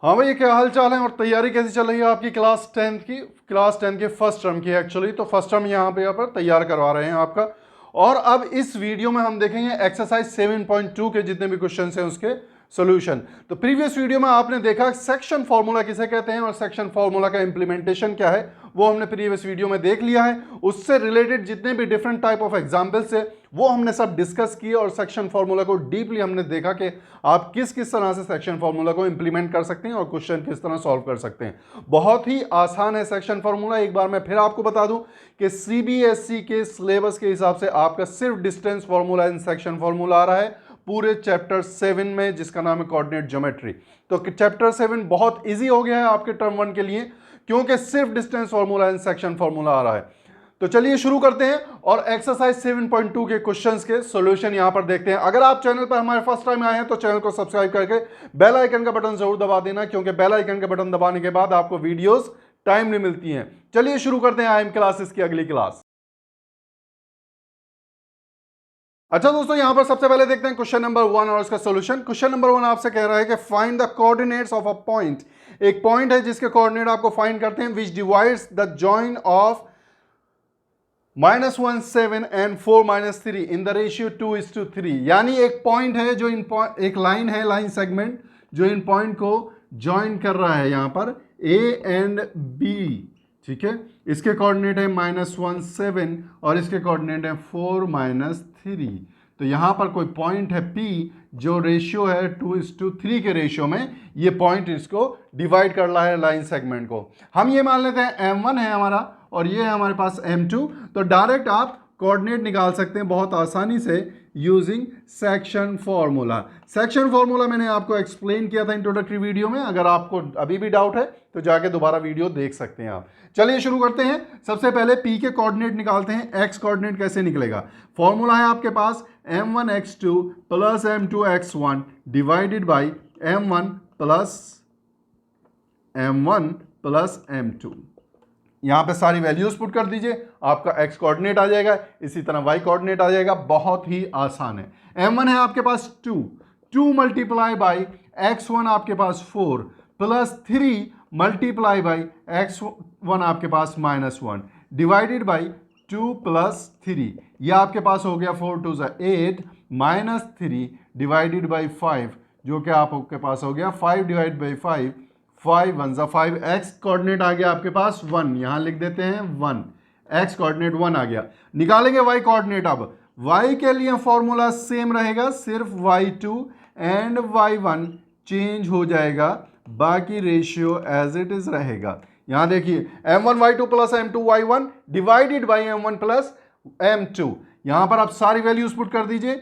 हाँ भैया, क्या हाल चाल है और तैयारी कैसी चल रही है आपकी क्लास 10 के फर्स्ट टर्म की। एक्चुअली तो फर्स्ट टर्म यहाँ पर तैयार करवा रहे हैं आपका। और अब इस वीडियो में हम देखेंगे एक्सरसाइज 7.2 के जितने भी क्वेश्चन हैं उसके सॉल्यूशन। तो प्रीवियस वीडियो में आपने देखा सेक्शन फॉर्मूला किसे कहते हैं और सेक्शन फॉर्मूला का इंप्लीमेंटेशन क्या है, वो हमने प्रीवियस वीडियो में देख लिया है। उससे रिलेटेड जितने भी डिफरेंट टाइप ऑफ एग्जांपल्स है वो हमने सब डिस्कस किए और सेक्शन फॉर्मूला को डीपली हमने देखा कि आप किस किस तरह से सेक्शन फॉर्मूला को इंप्लीमेंट कर सकते हैं और क्वेश्चन किस तरह सॉल्व कर सकते हैं। बहुत ही आसान है सेक्शन फॉर्मूला। एक बार मैं फिर आपको बता दूं कि सीबीएसई के सिलेबस के हिसाब से आपका सिर्फ distance formula in section formula आ रहा है पूरे चैप्टर 7 में, जिसका नाम है कोऑर्डिनेट ज्योमेट्री। तो चैप्टर 7 बहुत इजी हो गया है आपके टर्म 1 के लिए, क्योंकि सिर्फ distance formula and section formula आ रहा है। तो चलिए शुरू करते हैं और एक्सरसाइज 7.2 के क्वेश्चंस के सॉल्यूशन यहां पर देखते हैं। अगर आप चैनल पर हमारे फर्स्ट टाइम आए हैं तो चैनल को सब्सक्राइब करके बेल आइकन का बटन जरूर दबा देना, क्योंकि बेल आइकन का बटन दबाने के बाद आपको वीडियोस टाइमली मिलती हैं। चलिए शुरू करते हैं IIM क्लासेस की अगली क्लास। अच्छा दोस्तों, यहां पर सबसे पहले देखते हैं क्वेश्चन नंबर 1 और इसका सॉल्यूशन। क्वेश्चन नंबर 1 आपसे कह रहा है कि find the coordinates of a point. एक पॉइंट है जिसके कोऑर्डिनेट आपको फाइंड करते हैं, विच divides the join of -1 7 and 4 -3 in the ratio 2:3। यानी एक पॉइंट है जो एक लाइन है, लाइन सेगमेंट जो इन पॉइंट को ज्वाइन कर रहा है यहां पर A एंड B। ठीक है, इसके कोऑर्डिनेट है -1 7 और इसके कोऑर्डिनेट है 4 -3। तो यहां पर कोई पॉइंट है P जो रेशियो है 2:3 के रेशियो में, ये पॉइंट इसको डिवाइड कर रहा है लाइन सेगमेंट को। हम ये मान लेते हैं M1 है हमारा और ये है हमारे पास M2। तो डायरेक्ट आप कोऑर्डिनेट निकाल सकते हैं बहुत आसानी से using section formula. Section formula मैंने आपको एक्सप्लेन किया था इंट्रोडक्टरी वीडियो में। अगर आपको अभी भी डाउट है तो जाके दोबारा वीडियो देख सकते हैं आप। चलिए शुरू करते हैं। सबसे पहले P के कोऑर्डिनेट निकालते हैं। X कोऑर्डिनेट कैसे निकलेगा? फॉर्मूला है आपके पास M1 X2 plus M2 X1 divided by M1 plus M2। यहां पे सारी वैल्यूज पुट कर दीजिए, आपका x कोऑर्डिनेट आ जाएगा, इसी तरह y कोऑर्डिनेट आ जाएगा। बहुत ही आसान है। M1 है आपके पास 2 मल्टीप्लाई बाई x1 आपके पास 4 प्लस 3 मल्टीप्लाई बाई x1 आपके पास -1 डिवाइडेड बाई 2 प्लस 3। यह आपके पास हो गया 4 2 8 -3 डिवाइडेड बाई 5, जो कि आपके पास हो गया 5 डिवाइड बाई 5 5 1 5। x कोऑर्डिनेट आ गया आपके पास 1, यहां लिख देते हैं 1। x कोऑर्डिनेट 1 आ गया। निकालेंगे y कोऑर्डिनेट। अब y के लिए फॉर्मूला सेम रहेगा, सिर्फ y2 एंड y1 चेंज हो जाएगा, बाकी रेशियो एज इट इज रहेगा। यहां देखिए m1 y2 plus m2 y1 divided by m1 plus m2। यहां पर आप सारी वैल्यूज पुट कर दीजिए।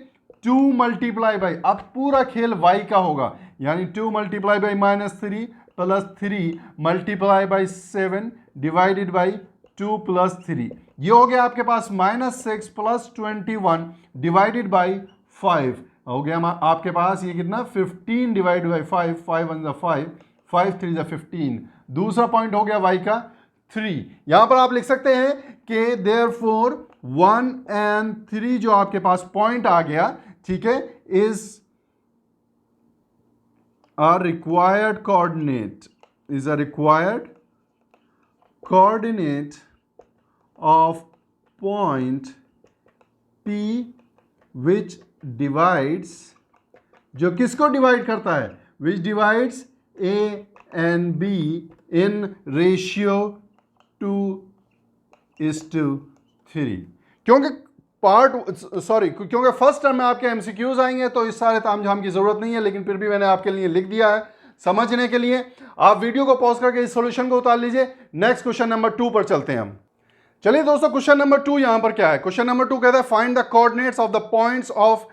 2 मल्टीप्लाई बाई, अब पूरा खेल y का होगा, यानी 2 multiply by -3 plus 3 multiply by 7 divided by 2 plus 3। ये हो गया आपके पास -6 प्लस 21 डिवाइडेड बाई 5। हो गया आपके पास ये कितना 15 डिवाइड बाई 5 5 1 5 5 3 15। दूसरा पॉइंट हो गया y का 3। यहां पर आप लिख सकते हैं कि देयरफॉर 1 एंड 3 जो आपके पास पॉइंट आ गया, ठीक है, is a required coordinate of point P which divides, जो किसको डिवाइड करता है, which divides A and B in ratio 2:3। क्योंकि फर्स्ट टर्म में आपके MCQs आएंगे तो इस सारे तामझाम की जरूरत नहीं है, लेकिन फिर भी मैंने आपके लिए लिख दिया है समझने के लिए। आप वीडियो को पॉज करके इस सॉल्यूशन को उतार लीजिए। नेक्स्ट क्वेश्चन नंबर 2 पर चलते हैं हम। चलिए दोस्तों, क्वेश्चन नंबर 2 यहां पर क्या है? क्वेश्चन नंबर 2 कहता है find the coordinates of the points of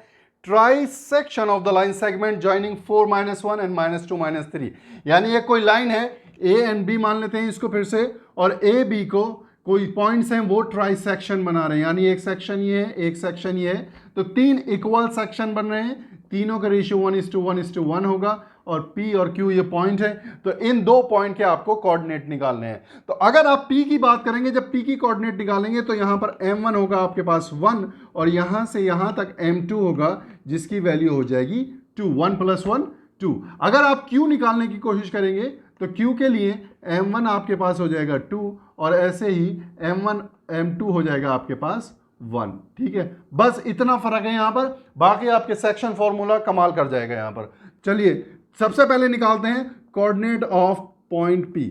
trisection of the line segment joining 4 -1 and -2 -3। यानी ये कोई लाइन है A एंड B मान लेते हैं इसको फिर से, और A B को कोई पॉइंट्स हैं वो ट्राइसेक्शन बना रहे हैं, यानी एक सेक्शन ये है, एक सेक्शन ये है। तो 3 इक्वल सेक्शन बन रहे हैं, तीनों का रेशियो 1:1 होगा और P और Q ये पॉइंट है। तो इन दो पॉइंट के आपको कोऑर्डिनेट निकालने हैं। तो अगर आप P की बात करेंगे, जब P की कोऑर्डिनेट निकालेंगे तो यहां पर M1 होगा आपके पास 1 और यहां से यहां तक M2 होगा, जिसकी वैल्यू हो जाएगी 2। 1 + 1 2। अगर आप Q निकालने की कोशिश करेंगे तो Q के लिए M1 आपके पास हो जाएगा 2 और ऐसे ही M1 M2 हो जाएगा आपके पास 1। ठीक है, बस इतना फर्क है यहाँ पर, बाकी आपके सेक्शन फॉर्मूला कमाल कर जाएगा यहाँ पर। चलिए सबसे पहले निकालते हैं coordinate of point P।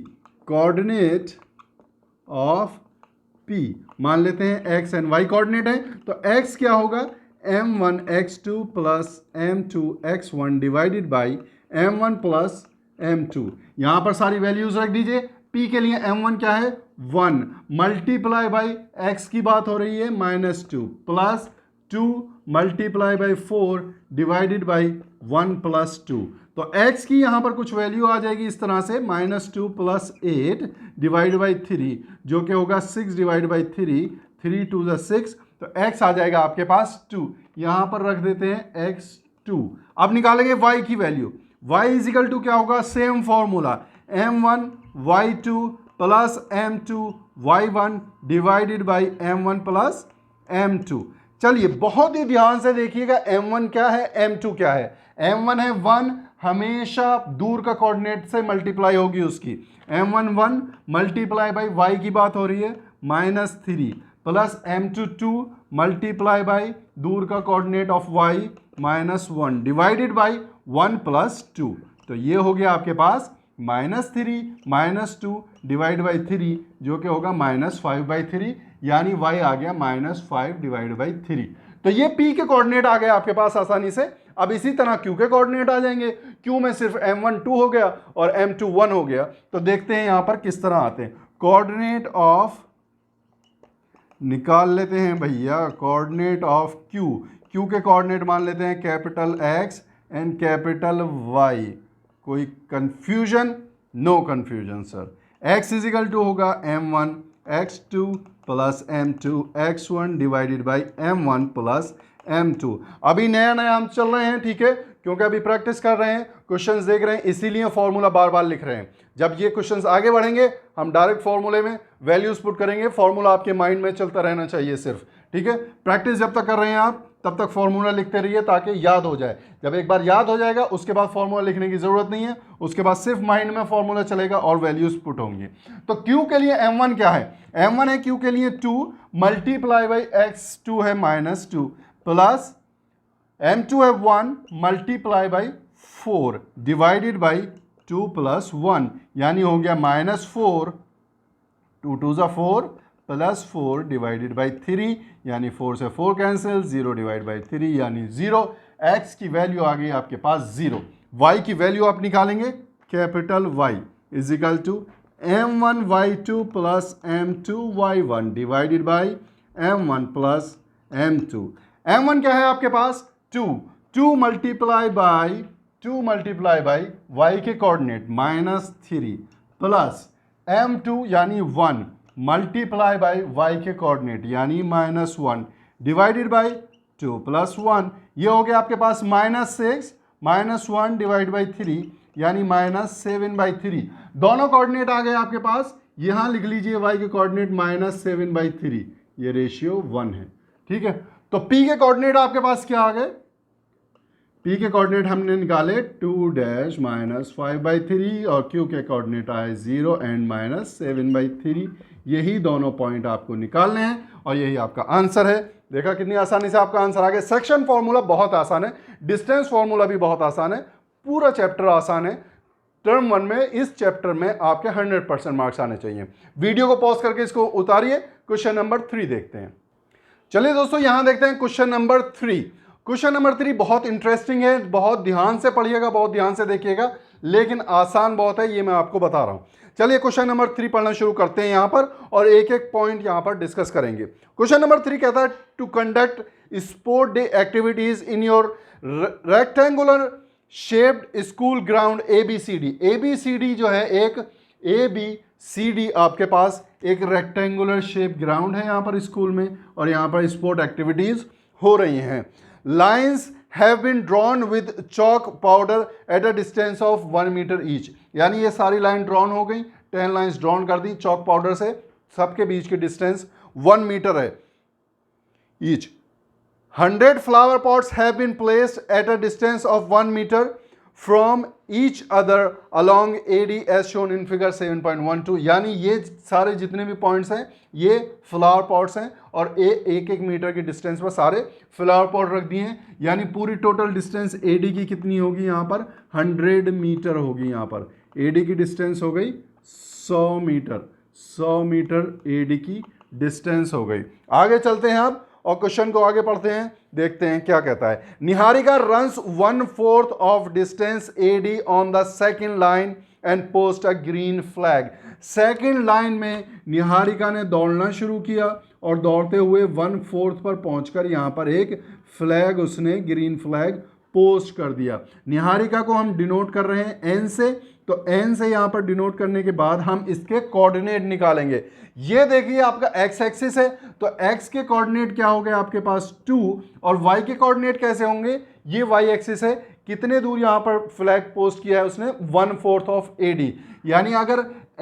Coordinate of P मान लेते हैं x एंड y कोऑर्डिनेट है, तो x क्या होगा m1 x2 plus m2 x1 divided by m1 plus m2। यहां पर सारी वैल्यूज रख दीजिए। P के लिए m1 क्या है 1 मल्टीप्लाई बाई x की बात हो रही है -2 plus 2 multiply by 4 divided by 1 plus 2। तो x की यहां पर कुछ वैल्यू आ जाएगी इस तरह से -2 प्लस 8 डिवाइड बाई 3 जो कि होगा 6 डिवाइड बाई 3, 3 2 6, तो x आ जाएगा आपके पास 2। यहां पर रख देते हैं x2। अब निकालेंगे y की वैल्यू। y इजिकल टू क्या होगा, same formula m1 y2 plus m2 y1 divided by m1 plus m2। चलिए बहुत ही ध्यान से देखिएगा m1 क्या है m2 क्या है। m1 है 1, हमेशा दूर का कोऑर्डिनेट से मल्टीप्लाई होगी उसकी। m1 1 मल्टीप्लाई बाई y की बात हो रही है -3 प्लस m2 2 मल्टीप्लाई बाई दूर का coordinate of y -1 divided by 1 plus 2। तो ये हो गया आपके पास -3 -2 डिवाइड बाई 3 जो कि होगा -5/3, यानी y आ गया -5 डिवाइड बाई 3। तो ये P के कोऑर्डिनेट आ गए आपके पास आसानी से। अब इसी तरह Q के कोऑर्डिनेट आ जाएंगे। Q में सिर्फ m1 2 हो गया और m2 1 हो गया। तो देखते हैं यहां पर किस तरह आते हैं। कोऑर्डिनेट ऑफ निकाल लेते हैं भैया, कोऑर्डिनेट ऑफ Q के कोऑर्डिनेट मान लेते हैं capital X and capital Y। कोई confusion? No confusion sir. X is equal to होगा m1 x2 plus m2 x1 divided by m1 plus m2। अभी नया नया हम चल रहे हैं, ठीक है, क्योंकि अभी प्रैक्टिस कर रहे हैं, क्वेश्चंस देख रहे हैं, इसीलिए फॉर्मूला बार बार लिख रहे हैं। जब ये क्वेश्चंस आगे बढ़ेंगे हम डायरेक्ट फॉर्मूले में वैल्यूज पुट करेंगे। फॉर्मूला आपके माइंड में चलता रहना चाहिए सिर्फ, ठीक है। प्रैक्टिस जब तक कर रहे हैं आप तब तक फॉर्मूला लिखते रहिए ताकि याद हो जाए। जब एक बार याद हो जाएगा उसके बाद फॉर्मूला लिखने की जरूरत नहीं है, उसके बाद सिर्फ माइंड में फॉर्मूला चलेगा और वैल्यूज पुट होंगी। तो Q के लिए m1 क्या है, m1 है Q के लिए 2 मल्टीप्लाई बाई x2 है -2 प्लस m2 है 1 multiply by 4 divided by 2 plus 1, यानी हो गया -4 2 2 4 प्लस 4 डिवाइडेड बाई 3, यानी 4 से 4 कैंसिल, 0 डिवाइड बाई 3 यानी 0। x की वैल्यू आ गई आपके पास 0। y की वैल्यू आप निकालेंगे capital Y is equal to m1 y2 plus m2 y1 divided by m1 plus m2। m1 क्या है आपके पास 2 मल्टीप्लाई बाई y के कोऑर्डिनेट -3 प्लस m2 यानी 1 मल्टीप्लाई बाई y के कोऑर्डिनेट यानी -1 डिवाइडेड बाई 2 प्लस 1, ये हो गया आपके पास -6 -1 डिवाइड बाई 3 यानी -7/3। दोनों कोऑर्डिनेट आ गए आपके पास। यहां लिख लीजिए y के कोऑर्डिनेट -7/3, ये रेशियो 1 है, ठीक है। तो P के कोऑर्डिनेट आपके पास क्या आ गए, P के कोऑर्डिनेट हमने निकाले 2 -5/3 और Q के कोऑर्डिनेट आए 0 एंड -7/3। यही दोनों पॉइंट आपको निकालने हैं और यही आपका आंसर है। देखा कितनी आसानी से आपका आंसर आ गया। सेक्शन फॉर्मूला बहुत आसान है, डिस्टेंस फॉर्मूला भी बहुत आसान है, पूरा चैप्टर आसान है। टर्म 1 में इस चैप्टर में आपके 100% मार्क्स आने चाहिए। वीडियो को पॉज करके इसको उतारिए, क्वेश्चन नंबर 3 देखते हैं। चलिए दोस्तों यहां देखते हैं क्वेश्चन नंबर 3। क्वेश्चन नंबर 3 बहुत इंटरेस्टिंग है, बहुत ध्यान से पढ़िएगा, बहुत ध्यान से देखिएगा, लेकिन आसान बहुत है, ये मैं आपको बता रहा हूं। चलिए क्वेश्चन नंबर 3 पढ़ना शुरू करते हैं यहां पर और एक एक पॉइंट यहां पर डिस्कस करेंगे। क्वेश्चन नंबर 3 कहता है to conduct sport day activities in your rectangular shaped school ground ABCD। ABCD जो है एक ABCD आपके पास एक रेक्टेंगुलर शेप ग्राउंड है यहां पर स्कूल में और यहां पर स्पोर्ट एक्टिविटीज हो रही हैं। Lines have been drawn with chalk powder at a distance of 1 metre each, यानी ये सारी लाइन ड्रॉन हो गई, 10 लाइन्स ड्रॉन कर दी चॉक पाउडर से, सबके बीच की डिस्टेंस 1 मीटर है each. 100 flower pots have been placed at a distance of 1 metre from each other along AD as shown in figure 7.12। यानी ये सारे जितने भी पॉइंट्स हैं ये फ्लावर पॉट्स हैं और एक एक मीटर की डिस्टेंस पर सारे फ्लावर पॉट रख दिए हैं। यानी पूरी टोटल डिस्टेंस AD की कितनी होगी यहाँ पर 100 मीटर होगी। यहाँ पर AD की डिस्टेंस हो गई 100 मीटर, 100 मीटर AD की डिस्टेंस हो गई। आगे चलते हैं अब और क्वेश्चन को आगे पढ़ते हैं, देखते हैं क्या कहता है। Niharika runs 1/4 of distance AD on the second line and post a green flag. Second line में निहारिका ने दौड़ना शुरू किया और दौड़ते हुए 1/4 पर पहुंचकर यहां पर एक फ्लैग उसने ग्रीन फ्लैग पोस्ट कर दिया। निहारिका को हम डिनोट कर रहे हैं N से, तो N से यहां पर डिनोट करने के बाद हम इसके कोऑर्डिनेट निकालेंगे। ये देखिए आपका x एक्सिस है, तो x के कोऑर्डिनेट क्या हो गए आपके पास 2 और y के कोऑर्डिनेट कैसे होंगे, ये y एक्सिस है। कितने दूर यहां पर फ्लैग पोस्ट किया है उसने 1/4 ऑफ AD। यानी अगर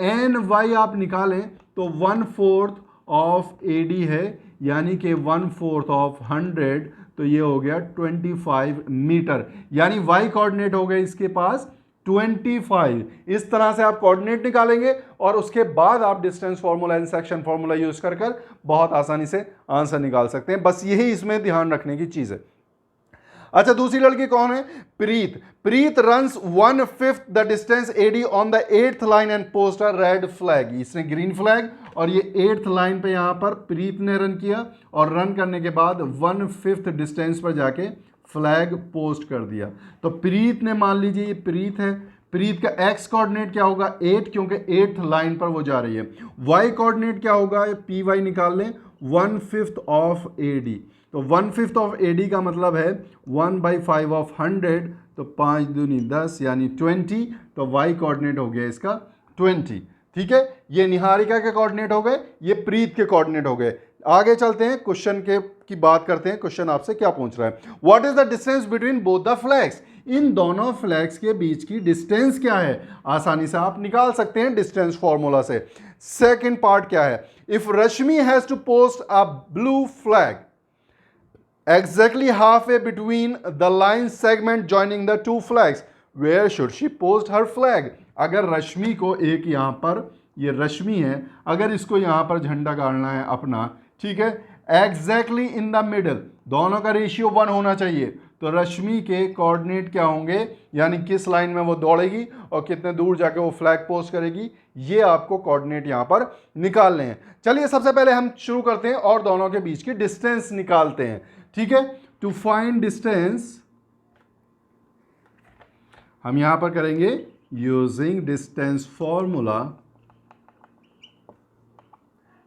NY आप निकालें तो 1/4 ऑफ AD है, यानी कि 1/4 ऑफ 100, तो ये हो गया 25 मीटर। यानी y कोऑर्डिनेट हो गए इसके पास 25। इस तरह से आप कोऑर्डिनेट निकालेंगे और उसके बाद आप distance formula and section formula use कर बहुत आसानी से आंसर निकाल सकते हैं। बस यही इसमें ध्यान रखने की चीज है। अच्छा, दूसरी लड़की कौन है, Preet. Preet runs 1/5 the distance AD on the 8th line and post a red flag. इसने ग्रीन फ्लैग और ये 8th लाइन पे यहां पर प्रीत ने रन किया और रन करने के बाद 1/5 डिस्टेंस पर जाके फ्लैग पोस्ट कर दिया। तो प्रीत ने, मान लीजिए ये प्रीत है, प्रीत का x कोऑर्डिनेट क्या होगा 8, क्योंकि 8th लाइन पर वो जा रही है। y कोऑर्डिनेट क्या होगा, py निकाल लें 1/5 ऑफ AD। तो 1/5 ऑफ AD का मतलब है 1/5 ऑफ 100, तो 5 दूनी 10 यानी 20। तो y कोऑर्डिनेट हो गया इसका 20। ठीक है, ये निहारिका के कोऑर्डिनेट हो गए, ये प्रीत के कोऑर्डिनेट हो गए। आगे चलते हैं, क्वेश्चन की बात करते हैं। क्वेश्चन आपसे क्या पूछ रहा है, what is the distance between both the flags. इन दोनों फ्लैग्स के बीच की डिस्टेंस क्या है, आसानी से आप निकाल सकते हैं डिस्टेंस फॉर्मूला से। सेकंड पार्ट क्या है, if Rashmi has to post a blue flag exactly halfway between the line segment joining the two flags, where should she post her flag। अगर रश्मि को एक यहां पर, ये रश्मि है, अगर इसको यहां पर झंडा गाड़ना है अपना, ठीक है, एग्जैक्टली इन द मिडल, दोनों का रेशियो 1 होना चाहिए। तो रश्मि के कोऑर्डिनेट क्या होंगे, यानी किस लाइन में वो दौड़ेगी और कितने दूर जाके वो फ्लैग पोस्ट करेगी, ये आपको कोऑर्डिनेट यहां पर निकालने हैं। चलिए सबसे पहले हम शुरू करते हैं और दोनों के बीच की डिस्टेंस निकालते हैं। ठीक है, टू फाइंड डिस्टेंस हम यहां पर करेंगे using distance formula.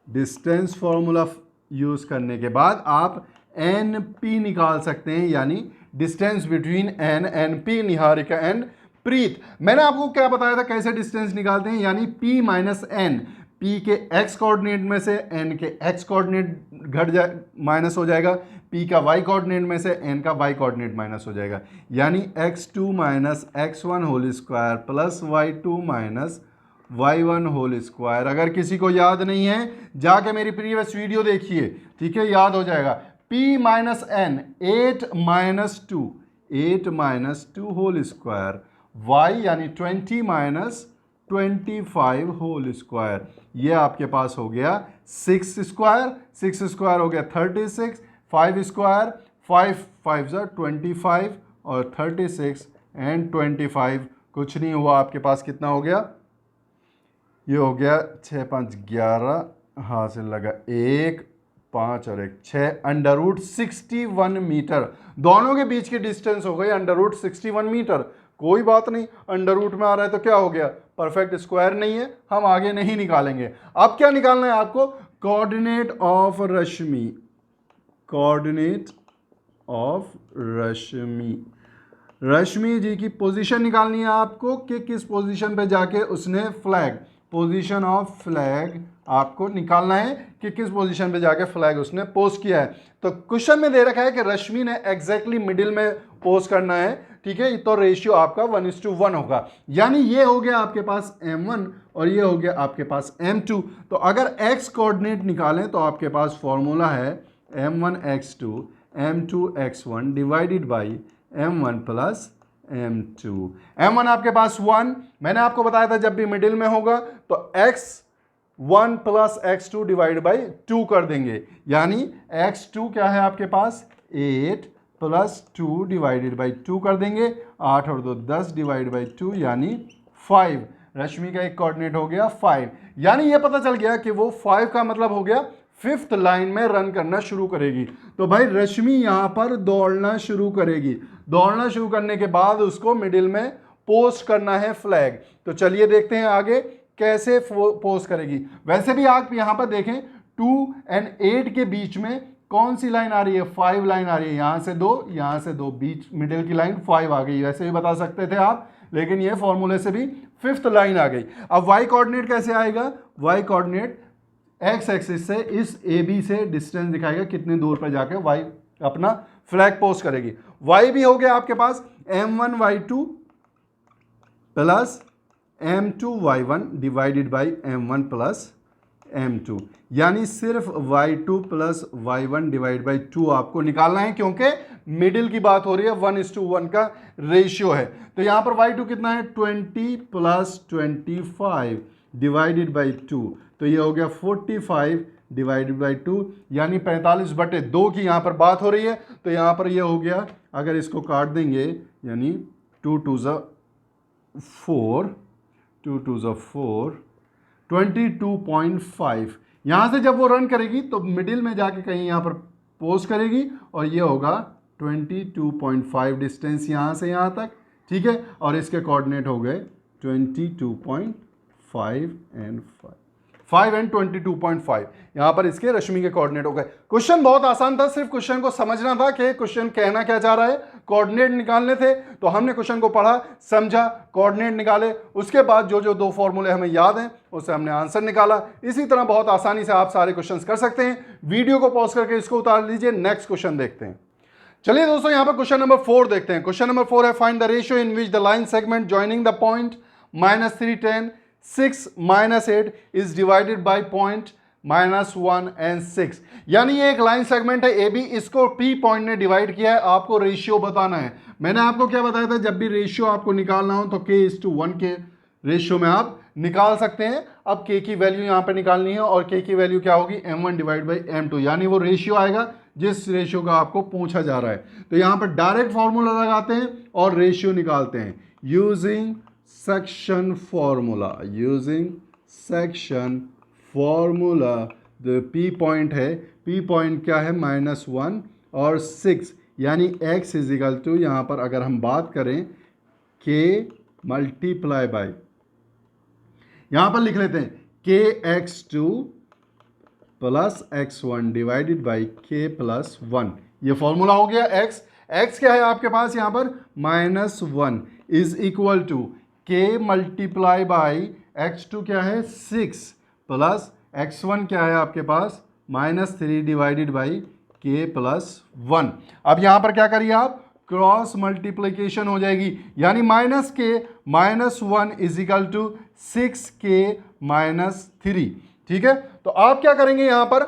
Distance formula use करने के बाद आप NP निकाल सकते हैं, यानी distance between NP, Niharika and Preet. मैंने आपको क्या बताया था कैसे डिस्टेंस निकालते हैं, यानी P माइनस N, P के x कोऑर्डिनेट में से N के x कोऑर्डिनेट घट जाए, माइनस हो जाएगा, P का y कोऑर्डिनेट में से N का y कोऑर्डिनेट माइनस हो जाएगा, यानी x2 minus x1 whole square plus y2 minus y1 whole square. अगर किसी को याद नहीं है जाके मेरी प्रीवियस वीडियो देखिए, ठीक है, याद हो जाएगा। P minus N 8 minus 2 whole square, y यानी 20 माइनस 25 होल स्क्वायर, ये आपके पास हो गया 6 स्क्वायर, 6 स्क्वायर हो गया 36, 5 स्क्वायर 5 5 25 और 36 एंड 25 कुछ नहीं हुआ, आपके पास कितना हो गया, ये हो गया 6 5 11, हाँ से लगा 1 5 और 1 6, √61 मीटर। दोनों के बीच की डिस्टेंस हो गई √61 मीटर। कोई बात नहीं, अंडर रूट में आ रहा है तो क्या हो गया, परफेक्ट स्क्वायर नहीं है, हम आगे नहीं निकालेंगे। अब क्या निकालना है आपको, coordinate of Rashmi. Coordinate of Rashmi, Rashmi ji की पोजीशन निकालनी है आपको कि किस पोजीशन पे जाके उसने फ्लैग, पोजीशन ऑफ फ्लैग आपको निकालना है कि किस पोजीशन पे जाके फ्लैग उसने पोस्ट किया है। तो क्वेश्चन में दे रखा है कि रश्मि ने एग्जैक्टली मिडिल में पोस्ट करना है, ठीक है, तो रेशियो आपका 1:1 होगा, यानी ये हो गया आपके पास M1 और ये हो गया आपके पास M2। तो अगर x कोऑर्डिनेट निकालें तो आपके पास फॉर्मूला है M1 x2 M2 x1 divided by M1 plus m2। m1 आपके पास 1, मैंने आपको बताया था जब भी मिडिल में होगा तो x1 plus x2 divide by 2 कर देंगे, यानी x2 क्या है आपके पास 8 प्लस 2 डिवाइडेड बाई 2 कर देंगे, 8 और 2 10 डिवाइड बाई 2 यानी 5। रश्मि का एक कोऑर्डिनेट हो गया 5, यानी ये पता चल गया कि वो 5 का मतलब हो गया 5th लाइन में रन करना शुरू करेगी। तो भाई रश्मि यहां पर दौड़ना शुरू करेगी, दौड़ना शुरू करने के बाद उसको मिडिल में पोस्ट करना है फ्लैग। तो चलिए देखते हैं आगे कैसे पोस्ट करेगी। वैसे भी आप यहां पर देखें 2 और 8 के बीच में कौन सी लाइन आ रही है, 5 लाइन आ रही है, यहां से 2 यहां से 2, बीच मिडिल की लाइन 5 आ गई। वैसे भी बता सकते थे आप, लेकिन ये फॉर्मूले से भी 5th लाइन आ गई। अब वाई कोऑर्डिनेट कैसे आएगा, वाई कोऑर्डिनेट एक्स एक्सिस से इस ए बी से डिस्टेंस दिखाएगा कितनी दूर पर जाके वाई अपना फ्लैग पोस्ट करेगी। वाई भी हो गया आपके पास m1 y2 plus m2 y1 divided by m1 plus m2, यानी सिर्फ y2 plus y1 divide by 2 आपको निकालना है, क्योंकि मिडिल की बात हो रही है, 1:1 का रेशियो है। तो यहां पर y2 कितना है 20 प्लस 25 डिवाइडेड बाई 2, तो ये हो गया 45 डिवाइडेड बाई 2, यानी 45/2 की यहाँ पर बात हो रही है। तो यहाँ पर ये हो गया, अगर इसको काट देंगे यानी 2 2 4, 2 2 4, 22.5। यहाँ से जब वो रन करेगी तो मिडिल में जाके कहीं यहाँ पर पोस्ट करेगी और ये होगा 22.5 डिस्टेंस यहाँ से यहाँ तक, ठीक है। और इसके कोऑर्डिनेट हो गए 22.5 एंड 5 एंड 22.5, यहां पर इसके रश्मि के कोऑर्डिनेट हो गए। क्वेश्चन बहुत आसान था, सिर्फ क्वेश्चन को समझना था कि क्वेश्चन कहना क्या चाह रहा है, कोऑर्डिनेट निकालने थे। तो हमने क्वेश्चन को पढ़ा, समझा, कोऑर्डिनेट निकाले, उसके बाद जो जो 2 फॉर्मूले हमें याद हैं उससे हमने आंसर निकाला। इसी तरह बहुत आसानी से आप सारे क्वेश्चन कर सकते हैं। वीडियो को पॉज करके इसको उतार लीजिए, नेक्स्ट क्वेश्चन देखते हैं। चलिए दोस्तों, यहां पर क्वेश्चन नंबर 4 देखते हैं। क्वेश्चन नंबर 4 है, find the ratio in which the line segment joining the point -3 10 6 -8 is divided by point -1 and 6। यानी ये एक लाइन सेगमेंट है ए बी, इसको पी पॉइंट ने डिवाइड किया है, आपको रेशियो बताना है। मैंने आपको क्या बताया था, जब भी रेशियो आपको निकालना हो तो k:1 के रेशियो में आप निकाल सकते हैं। अब k की वैल्यू यहां पे निकालनी है और k की वैल्यू क्या होगी m1 डिवाइड बाई m2, यानी वो रेशियो आएगा जिस रेशियो का आपको पूछा जा रहा है। तो यहां पर डायरेक्ट फॉर्मूला लगाते हैं और रेशियो निकालते हैं using section formula, using section formula. The P point है, पी पॉइंट क्या है -1 और 6, यानी x इज इक्वल टू, यहाँ पर अगर हम बात करें k मल्टीप्लाई बाई, यहाँ पर लिख लेते हैं kx2 plus x1 divided by k plus 1। ये फॉर्मूला हो गया। x क्या है आपके पास यहाँ पर -1 is equal to k multiply by x2 क्या है 6 प्लस x1 क्या है आपके पास -3 डिवाइडेड बाई k प्लस 1। अब यहाँ पर क्या करिए आप, क्रॉस मल्टीप्लिकेशन हो जाएगी, यानी -k -1 is equal to 6k -3, ठीक है। तो आप क्या करेंगे यहाँ पर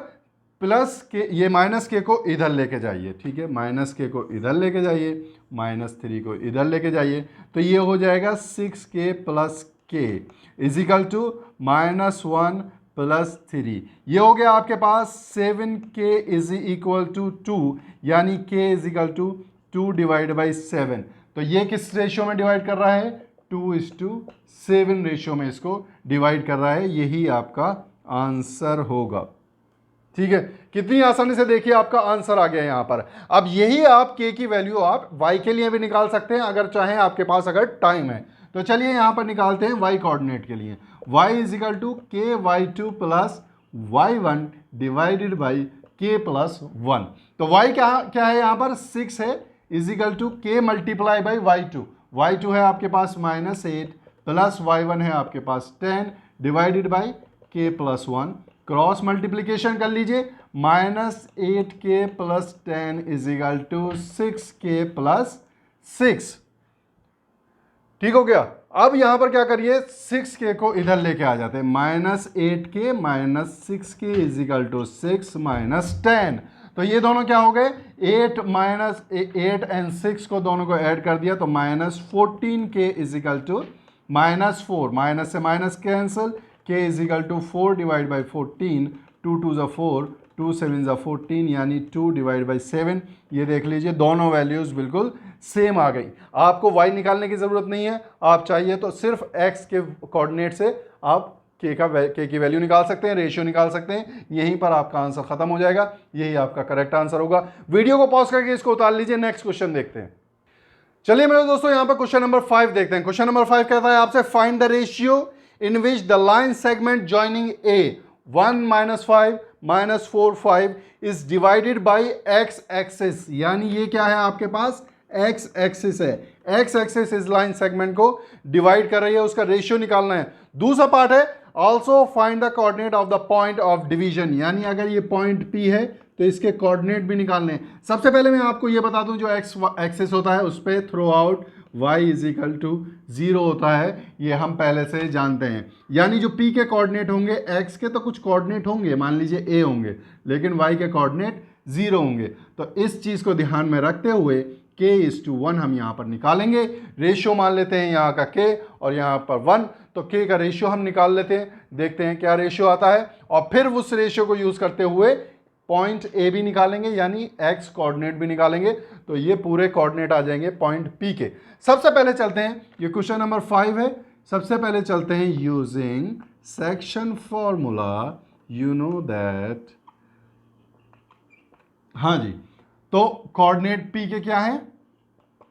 प्लस के, ये -k को इधर लेके जाइए, ठीक है, -k को इधर लेके जाइए, -3 को इधर लेके जाइए, तो ये हो जाएगा 6k plus k is equal to -1 plus 3। ये हो गया आपके पास 7k इज इक्वल टू 2, यानी k is equal to 2 divide by 7। तो ये किस रेशियो में डिवाइड कर रहा है 2:7 रेशियो में इसको डिवाइड कर रहा है। यही आपका आंसर होगा, ठीक है। कितनी आसानी से देखिए आपका आंसर आ गया यहाँ पर। अब यही आप k की वैल्यू आप y के लिए भी निकाल सकते हैं अगर चाहें, आपके पास अगर टाइम है। तो चलिए यहाँ पर निकालते हैं y कोऑर्डिनेट के लिए। y is equal to ky2 plus y1 divided by k plus 1। तो y क्या है यहाँ पर 6 है, is equal to k multiply by y2 है आपके पास -8 प्लस y1 है आपके पास 10 divided by k plus 1। Cross multiplication कर लीजिए, -8k plus 10 is equal to 6k plus 6, ठीक हो गया। अब यहां पर क्या करिए 6k को इधर लेके आ जाते हैं, -8k -6k is equal to 6 -10। तो ये दोनों क्या हो गए, 8 एंड 6 को दोनों को ऐड कर दिया तो -14 k is equal to -4, minus से minus cancel, k is equal to 4 divide by 14, 2 2 ज़ा 4, 2 7 ज़ा 14 यानी 2 डिवाइड बाई 7। ये देख लीजिए दोनों वैल्यूज़ बिल्कुल सेम आ गई। आपको y निकालने की ज़रूरत नहीं है, आप चाहिए तो सिर्फ x के कोऑर्डिनेट से आप k की वैल्यू निकाल सकते हैं, रेशियो निकाल सकते हैं। यहीं पर आपका आंसर खत्म हो जाएगा, यही आपका करेक्ट आंसर होगा। वीडियो को पॉज करके इसको उतार लीजिए, नेक्स्ट क्वेश्चन देखते हैं। चलिए मेरे दोस्तों यहां पर क्वेश्चन नंबर 5 देखते हैं। क्वेश्चन नंबर 5 कहता है आपसे find the ratio in which the line segment joining A 1 -5 -4 5 is divided by x axis. यानी ये क्या है आपके पास, x एक्सिस है। x एक्सिस इस लाइन सेगमेंट को डिवाइड कर रही है, उसका रेशियो निकालना है। दूसरा पार्ट है also find the coordinate of the point of division. यानी अगर ये पॉइंट P है तो इसके कोऑर्डिनेट भी निकालने हैं। सबसे पहले मैं आपको ये बता दूं, जो x एक्सिस होता है उस पर throughout y is equal to 0 होता है, ये हम पहले से जानते हैं। यानी जो P के कोऑर्डिनेट होंगे, x के तो कुछ कोऑर्डिनेट होंगे, मान लीजिए a होंगे, लेकिन y के कोऑर्डिनेट 0 होंगे। तो इस चीज़ को ध्यान में रखते हुए k:1 हम यहाँ पर निकालेंगे। रेशियो मान लेते हैं यहाँ का k और यहाँ पर 1, तो k का रेशियो हम निकाल लेते हैं, देखते हैं क्या रेशियो आता है, और फिर उस रेशियो को यूज़ करते हुए पॉइंट ए भी निकालेंगे, यानी x कोऑर्डिनेट भी निकालेंगे। तो ये पूरे कोऑर्डिनेट आ जाएंगे पॉइंट P के। सबसे पहले चलते हैं, ये क्वेश्चन नंबर 5 है। सबसे पहले चलते हैं using section formula, you know that, हाँ जी। तो कोऑर्डिनेट P के क्या है,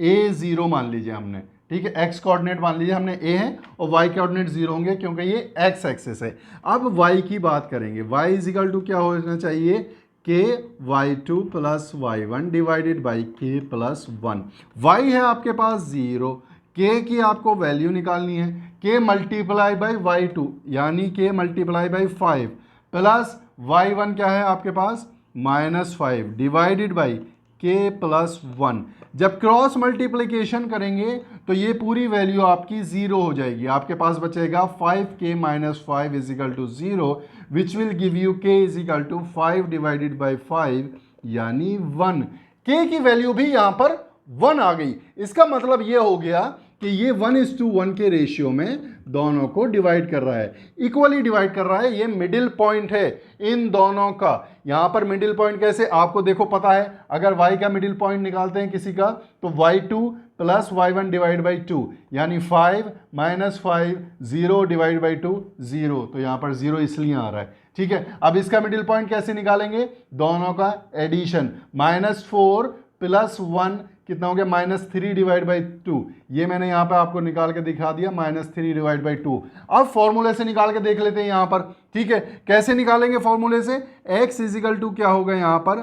a0 मान लीजिए हमने, ठीक है। x कोऑर्डिनेट मान लीजिए हमने a है और y कोऑर्डिनेट 0 होंगे क्योंकि ये x एक्सिस है। अब y की बात करेंगे, y इज इक्वल टू क्या होना चाहिए, k/2 + y1 divided by k+1। y है आपके पास 0, k की आपको वैल्यू निकालनी है, k मल्टीप्लाई बाई y2 यानी k multiply by 5 plus y1 क्या है आपके पास -5 डिवाइडेड बाई k+1। जब क्रॉस मल्टीप्लिकेशन करेंगे तो ये पूरी वैल्यू आपकी 0 हो जाएगी। आपके पास बचेगा 5k - 5 is equal to 0 which will give you k is equal to 5 divided by 5 यानी 1। k की वैल्यू भी यहाँ पर 1 आ गई। इसका मतलब ये हो गया कि ये 1:1 के रेशियो में दोनों को डिवाइड कर रहा है, इक्वली डिवाइड कर रहा है। ये मिडिल पॉइंट है इन दोनों का। यहाँ पर मिडिल पॉइंट कैसे, आपको देखो पता है, अगर y का मिडिल पॉइंट निकालते हैं किसी का तो y2 plus y1 divide by 2 यानी 5 - 5 0 डिवाइड बाई 2 0, तो यहाँ पर 0 इसलिए आ रहा है, ठीक है। अब इसका मिडिल पॉइंट कैसे निकालेंगे, दोनों का एडिशन, -4 + 1 कितना हो गया -3 डिवाइड बाई 2। ये मैंने यहाँ पे आपको निकाल के दिखा दिया, -3 डिवाइड बाई 2। अब फॉर्मूले से निकाल के देख लेते हैं यहाँ पर, ठीक है। कैसे निकालेंगे फॉर्मूले से, x इज इक्वल टू क्या होगा यहाँ पर,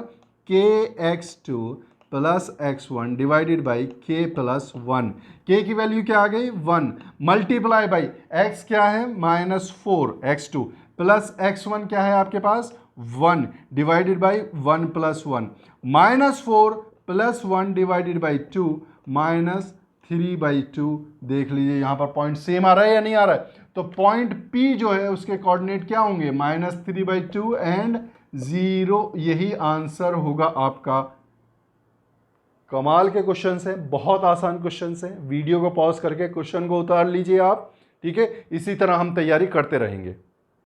kx2 + x1 divided by k+1। k की वैल्यू क्या आ गई 1 मल्टीप्लाई बाई x क्या है -4 x2 प्लस x1 क्या है आपके पास 1 डिवाइडेड बाई 1 + 1 -4 + 1 डिवाइडेड बाई 2 -3/2। देख लीजिए यहाँ पर पॉइंट सेम आ रहा है या नहीं आ रहा है। तो पॉइंट P जो है उसके कोऑर्डिनेट क्या होंगे, -3/2 एंड 0। यही आंसर होगा आपका। कमाल के क्वेश्चन है, बहुत आसान क्वेश्चन है। वीडियो को पॉज करके क्वेश्चन को उतार लीजिए आप, ठीक है। इसी तरह हम तैयारी करते रहेंगे।